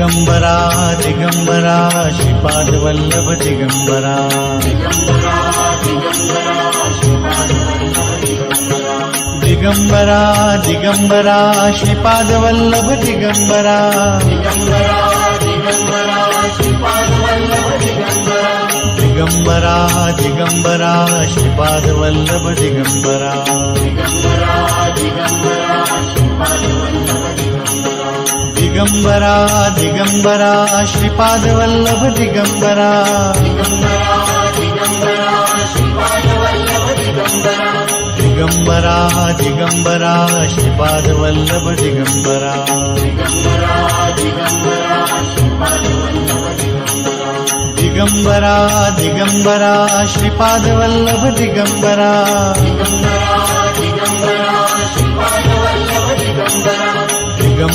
Digambara Digambara Shripadvallabh Digambara Digambara Digambara Shripadvallabh Digambara Digambara Digambara Shripadvallabh Digambara Digambara Digambara Shripadvallabh Digambara Digambara Digambara Shripadvallabh Digambara Digambara Digambara Shripadvallabh Digambara